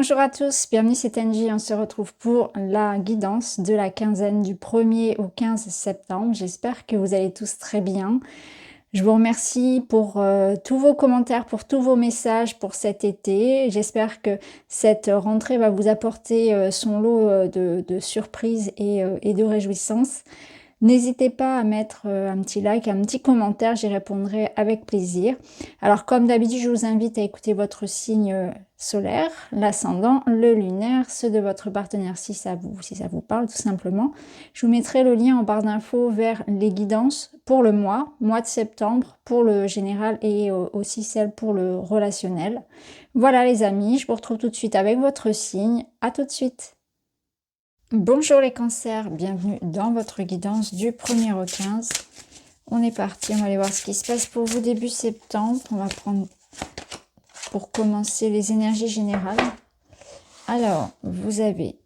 Bonjour à tous, bienvenue c'est Angie, on se retrouve pour la guidance de la quinzaine du 1er au 15 septembre. J'espère que vous allez tous très bien. Je vous remercie pour tous vos commentaires, pour tous vos messages pour cet été. J'espère que cette rentrée va vous apporter son lot de surprises et de réjouissances. N'hésitez pas à mettre un petit like, un petit commentaire, j'y répondrai avec plaisir. Alors comme d'habitude, je vous invite à écouter votre signe solaire, l'ascendant, le lunaire, ceux de votre partenaire si ça vous parle tout simplement. Je vous mettrai le lien en barre d'infos vers les guidances pour le mois de septembre, pour le général et aussi celle pour le relationnel. Voilà les amis, je vous retrouve tout de suite avec votre signe. À tout de suite. Bonjour les cancers, bienvenue dans votre guidance du 1er au 15. On est parti, on va aller voir ce qui se passe pour vous début septembre. On va prendre pour commencer les énergies générales. Alors, vous avez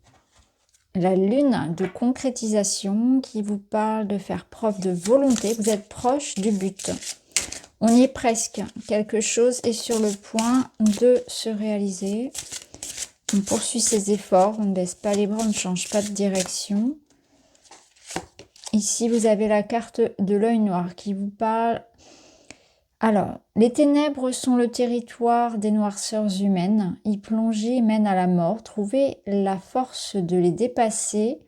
la lune de concrétisation qui vous parle de faire preuve de volonté. Vous êtes proche du but. On y est presque. Quelque chose est sur le point de se réaliser. On poursuit ses efforts, on ne baisse pas les bras, on ne change pas de direction. Ici, vous avez la carte de l'œil noir qui vous parle. Alors, les ténèbres sont le territoire des noirceurs humaines. Y plonger mène à la mort. Trouvez la force de les dépasser.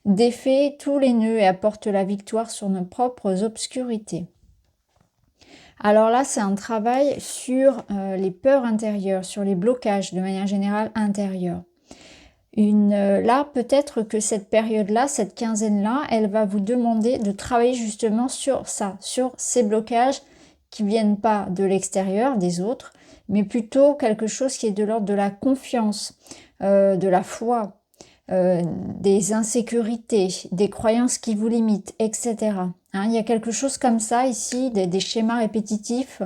Défait tous les nœuds et apporte la victoire sur nos propres obscurités. Alors là, c'est un travail sur les peurs intérieures, sur les blocages de manière générale intérieure. Là, peut-être que cette période-là, cette quinzaine-là, elle va vous demander de travailler justement sur ça, sur ces blocages qui viennent pas de l'extérieur, des autres, mais plutôt quelque chose qui est de l'ordre de la confiance, de la foi, des insécurités, des croyances qui vous limitent, etc. Il y a quelque chose comme ça ici, des schémas répétitifs,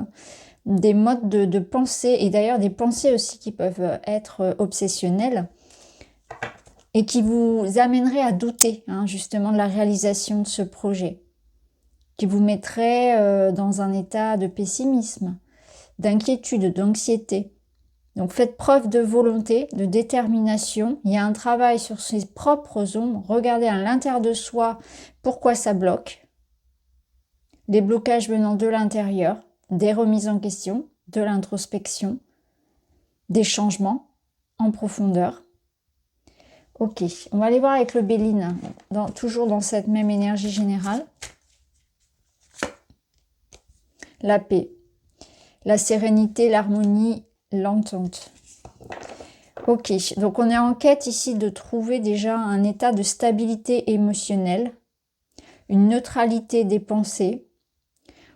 des modes de pensée, et d'ailleurs des pensées aussi qui peuvent être obsessionnelles, et qui vous amèneraient à douter justement de la réalisation de ce projet, qui vous mettrait dans un état de pessimisme, d'inquiétude, d'anxiété. Donc faites preuve de volonté, de détermination. Il y a un travail sur ses propres ombres. Regardez à l'intérieur de soi pourquoi ça bloque. Des blocages venant de l'intérieur, des remises en question, de l'introspection, des changements en profondeur. Ok, on va aller voir avec le Béline, toujours dans cette même énergie générale. La paix, la sérénité, l'harmonie, l'entente. Ok, donc on est en quête ici de trouver déjà un état de stabilité émotionnelle, une neutralité des pensées,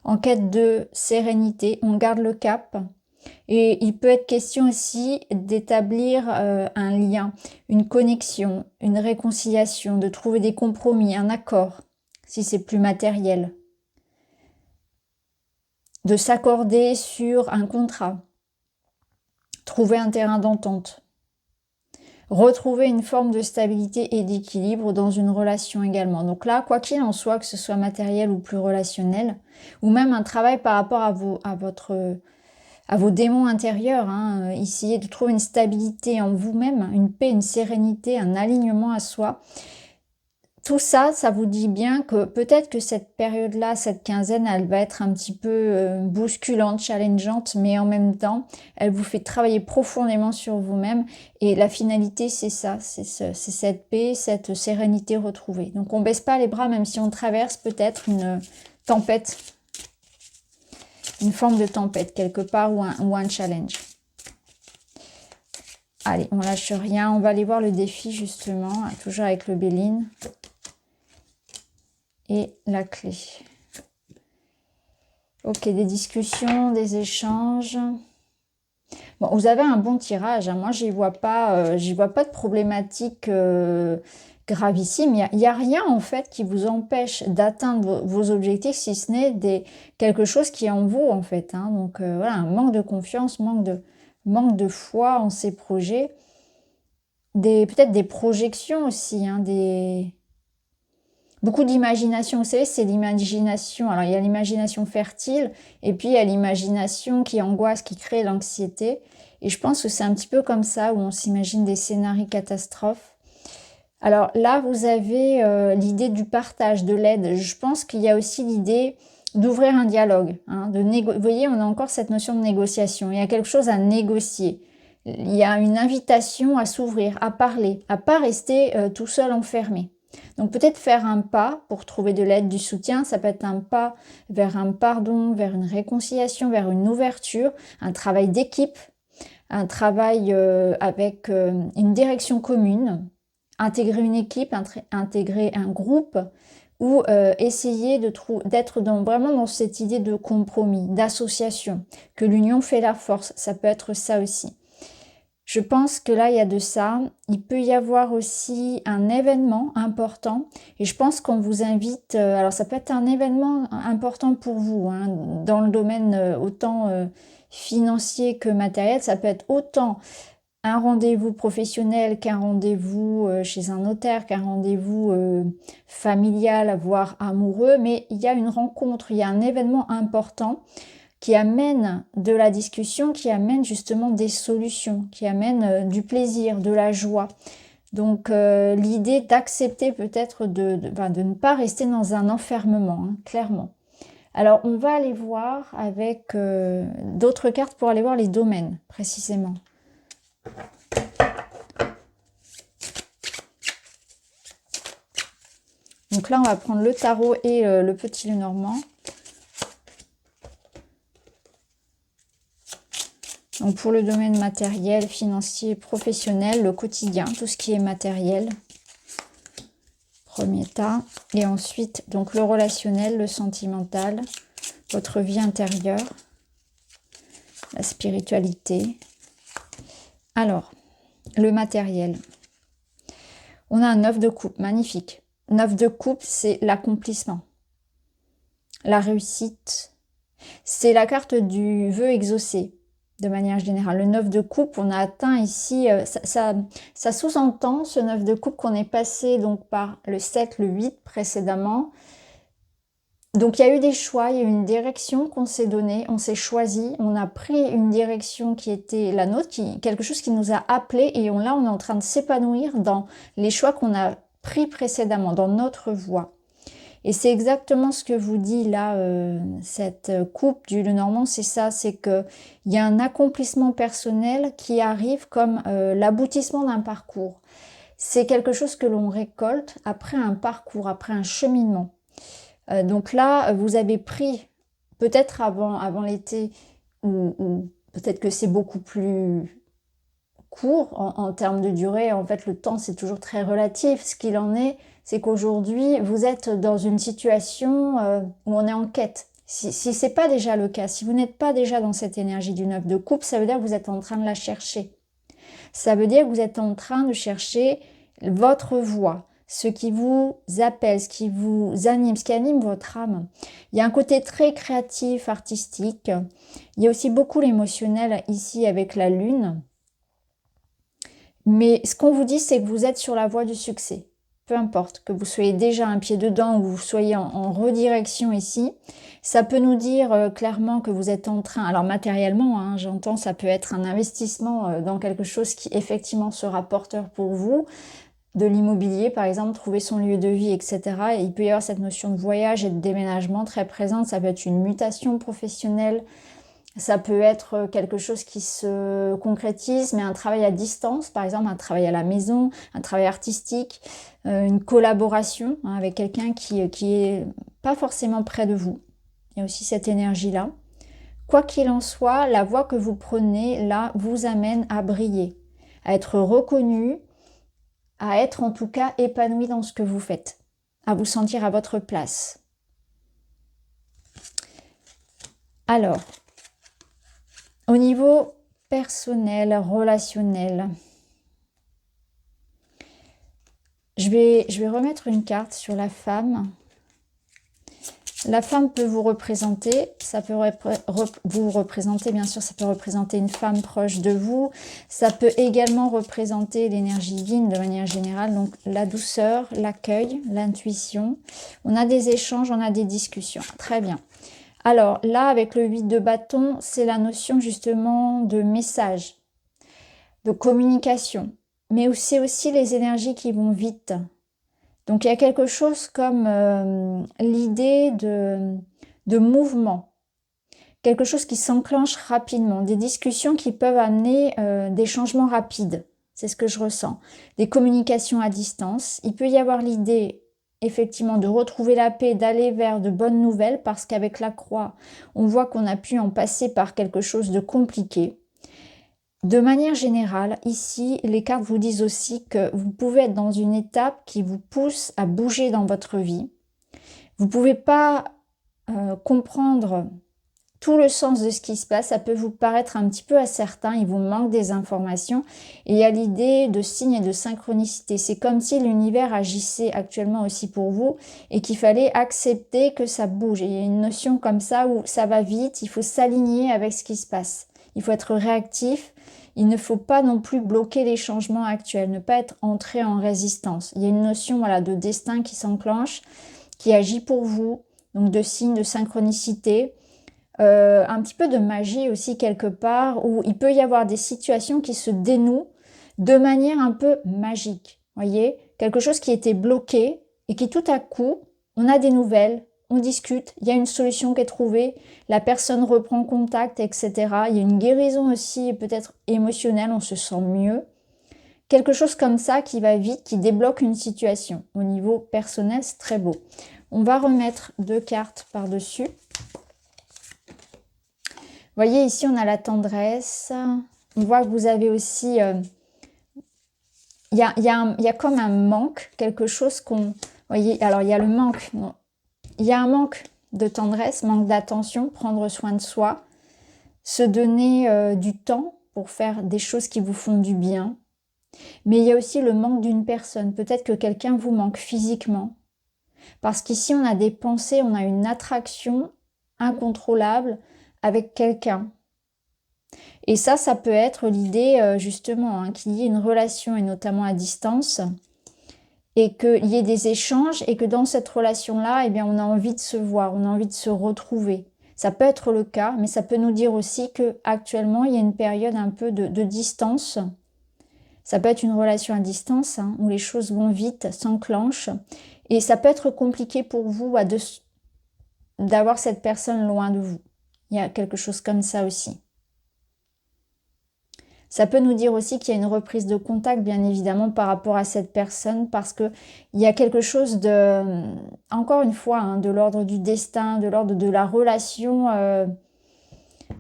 en quête de sérénité, on garde le cap. Et il peut être question aussi d'établir un lien, une connexion, une réconciliation, de trouver des compromis, un accord, si c'est plus matériel. De s'accorder sur un contrat, trouver un terrain d'entente. Retrouver une forme de stabilité et d'équilibre dans une relation également. Donc là, quoi qu'il en soit, que ce soit matériel ou plus relationnel, ou même un travail par rapport à vos démons intérieurs, essayez de trouver une stabilité en vous-même, une paix, une sérénité, un alignement à soi. Tout ça, ça vous dit bien que peut-être que cette période-là, cette quinzaine, elle va être un petit peu bousculante, challengeante, mais en même temps, elle vous fait travailler profondément sur vous-même. Et la finalité, c'est ça, c'est cette paix, cette sérénité retrouvée. Donc on baisse pas les bras, même si on traverse peut-être une tempête, une forme de tempête quelque part ou un challenge. Allez, on lâche rien, on va aller voir le défi justement, toujours avec le Béline. Et la clé. Ok, des discussions, des échanges. Bon, vous avez un bon tirage. Moi, j'y vois pas de problématique gravissime. Il y a rien en fait qui vous empêche d'atteindre vos objectifs, si ce n'est quelque chose qui est en vous en fait. Donc voilà, un manque de confiance, manque de foi en ces projets. Peut-être des projections aussi, beaucoup d'imagination, vous savez, c'est l'imagination. Alors, il y a l'imagination fertile et puis il y a l'imagination qui angoisse, qui crée l'anxiété. Et je pense que c'est un petit peu comme ça où on s'imagine des scénarios catastrophes. Alors là, vous avez l'idée du partage, de l'aide. Je pense qu'il y a aussi l'idée d'ouvrir un dialogue. Hein, vous voyez, on a encore cette notion de négociation. Il y a quelque chose à négocier. Il y a une invitation à s'ouvrir, à parler, à pas rester tout seul enfermé. Donc peut-être faire un pas pour trouver de l'aide, du soutien, ça peut être un pas vers un pardon, vers une réconciliation, vers une ouverture, un travail d'équipe, un travail avec une direction commune, intégrer une équipe, intégrer un groupe, ou essayer d'être vraiment dans cette idée de compromis, d'association, que l'union fait la force, ça peut être ça aussi. Je pense que là, il y a de ça. Il peut y avoir aussi un événement important. Et je pense qu'on vous invite... alors, ça peut être un événement important pour vous, hein, dans le domaine autant financier que matériel. Ça peut être autant un rendez-vous professionnel qu'un rendez-vous chez un notaire, qu'un rendez-vous familial, voire amoureux. Mais il y a une rencontre, il y a un événement important qui amène de la discussion, qui amène justement des solutions, qui amène du plaisir, de la joie. Donc l'idée d'accepter peut-être de ne pas rester dans un enfermement, hein, clairement. Alors on va aller voir avec d'autres cartes pour aller voir les domaines précisément. Donc là on va prendre le tarot et le petit Lenormand. Donc pour le domaine matériel, financier, professionnel, le quotidien, tout ce qui est matériel. Premier tas. Et ensuite, donc le relationnel, le sentimental, votre vie intérieure, la spiritualité. Alors, le matériel. On a un 9 de coupe, magnifique. 9 de coupe, c'est l'accomplissement, la réussite. C'est la carte du vœu exaucé. De manière générale, le 9 de coupe, on a atteint ici, ça sous-entend ce 9 de coupe qu'on est passé donc par le 7, le 8 précédemment. Donc il y a eu des choix, il y a eu une direction qu'on s'est donnée, on s'est choisi, on a pris une direction qui était la nôtre, quelque chose qui nous a appelés et là on est en train de s'épanouir dans les choix qu'on a pris précédemment, dans notre voie. Et c'est exactement ce que vous dit là, cette coupe du Lenormand, c'est ça, c'est qu'il y a un accomplissement personnel qui arrive comme l'aboutissement d'un parcours. C'est quelque chose que l'on récolte après un parcours, après un cheminement. Donc là, vous avez pris, peut-être avant l'été, ou peut-être que c'est beaucoup plus court en termes de durée. En fait, le temps, c'est toujours très relatif. Ce qu'il en est, c'est qu'aujourd'hui, vous êtes dans une situation où on est en quête. Si ce n'est pas déjà le cas, si vous n'êtes pas déjà dans cette énergie du 9 de coupe, ça veut dire que vous êtes en train de la chercher. Ça veut dire que vous êtes en train de chercher votre voie, ce qui vous appelle, ce qui vous anime, ce qui anime votre âme. Il y a un côté très créatif, artistique. Il y a aussi beaucoup l'émotionnel ici avec la lune. Mais ce qu'on vous dit, c'est que vous êtes sur la voie du succès. Peu importe, que vous soyez déjà un pied dedans ou vous soyez en redirection ici, ça peut nous dire clairement que vous êtes en train, alors matériellement, hein, j'entends, ça peut être un investissement dans quelque chose qui effectivement sera porteur pour vous, de l'immobilier par exemple, trouver son lieu de vie, etc. Et il peut y avoir cette notion de voyage et de déménagement très présente, ça peut être une mutation professionnelle, ça peut être quelque chose qui se concrétise, mais un travail à distance, par exemple un travail à la maison, un travail artistique, une collaboration hein, avec quelqu'un qui est pas forcément près de vous. Il y a aussi cette énergie-là. Quoi qu'il en soit, la voie que vous prenez là vous amène à briller, à être reconnu, à être en tout cas épanoui dans ce que vous faites, à vous sentir à votre place. Alors, au niveau personnel, relationnel, je vais remettre une carte sur la femme. La femme peut vous représenter, ça peut vous représenter, bien sûr, ça peut représenter une femme proche de vous. Ça peut également représenter l'énergie yin de manière générale, donc la douceur, l'accueil, l'intuition. On a des échanges, on a des discussions. Très bien. Alors là, avec le 8 de bâton, c'est la notion justement de message. de communication. Mais c'est aussi les énergies qui vont vite. Donc il y a quelque chose comme l'idée de mouvement. Quelque chose qui s'enclenche rapidement. Des discussions qui peuvent amener des changements rapides. C'est ce que je ressens. Des communications à distance. Il peut y avoir l'idée, effectivement, de retrouver la paix, d'aller vers de bonnes nouvelles, parce qu'avec la croix, on voit qu'on a pu en passer par quelque chose de compliqué. De manière générale, ici, les cartes vous disent aussi que vous pouvez être dans une étape qui vous pousse à bouger dans votre vie. Vous ne pouvez pas comprendre tout le sens de ce qui se passe. Ça peut vous paraître un petit peu incertain, il vous manque des informations. Et il y a l'idée de signes et de synchronicité. C'est comme si l'univers agissait actuellement aussi pour vous et qu'il fallait accepter que ça bouge. Et il y a une notion comme ça où ça va vite, il faut s'aligner avec ce qui se passe. Il faut être réactif. Il ne faut pas non plus bloquer les changements actuels, ne pas être entré en résistance. Il y a une notion voilà, de destin qui s'enclenche, qui agit pour vous, donc de signes de synchronicité, un petit peu de magie aussi quelque part, où il peut y avoir des situations qui se dénouent de manière un peu magique. Voyez, quelque chose qui était bloqué et qui tout à coup, on a des nouvelles, on discute, il y a une solution qui est trouvée, la personne reprend contact, etc. Il y a une guérison aussi, peut-être émotionnelle, on se sent mieux. Quelque chose comme ça qui va vite, qui débloque une situation. Au niveau personnel, c'est très beau. On va remettre 2 cartes par-dessus. Vous voyez, ici, on a la tendresse. On voit que vous avez aussi... Il y a comme un manque, quelque chose qu'on... voyez, alors il y a le manque... Non. Il y a un manque de tendresse, manque d'attention, prendre soin de soi, se donner du temps pour faire des choses qui vous font du bien. Mais il y a aussi le manque d'une personne. Peut-être que quelqu'un vous manque physiquement. Parce qu'ici, on a des pensées, on a une attraction incontrôlable avec quelqu'un. Et ça peut être l'idée justement qu'il y ait une relation, et notamment à distance, et qu'il y ait des échanges, et que dans cette relation-là, eh bien, on a envie de se voir, on a envie de se retrouver. Ça peut être le cas, mais ça peut nous dire aussi qu'actuellement, il y a une période un peu de distance. Ça peut être une relation à distance, hein, où les choses vont vite, s'enclenchent, et ça peut être compliqué pour vous d'avoir cette personne loin de vous. Il y a quelque chose comme ça aussi. Ça peut nous dire aussi qu'il y a une reprise de contact, bien évidemment, par rapport à cette personne, parce qu'il y a quelque chose de, encore une fois, hein, de l'ordre du destin, de l'ordre de la relation.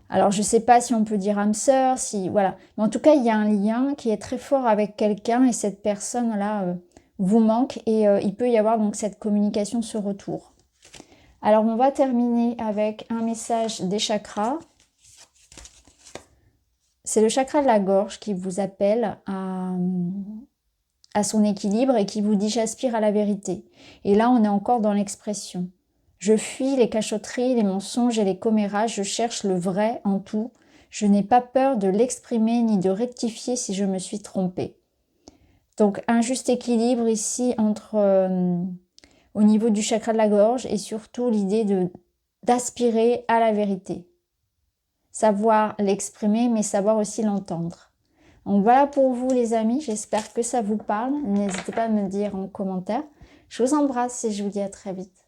Alors, je ne sais pas si on peut dire âme sœur, si, voilà. Mais en tout cas, il y a un lien qui est très fort avec quelqu'un, et cette personne-là vous manque, et il peut y avoir donc cette communication, ce retour. Alors, on va terminer avec un message des chakras. C'est le chakra de la gorge qui vous appelle à son équilibre et qui vous dit « j'aspire à la vérité ». Et là, on est encore dans l'expression. Je fuis les cachotteries, les mensonges et les commérages, je cherche le vrai en tout. Je n'ai pas peur de l'exprimer ni de rectifier si je me suis trompée. Donc, un juste équilibre ici entre au niveau du chakra de la gorge et surtout l'idée d'aspirer à la vérité. Savoir l'exprimer, mais savoir aussi l'entendre. Donc voilà pour vous les amis, j'espère que ça vous parle. N'hésitez pas à me dire en commentaire. Je vous embrasse et je vous dis à très vite.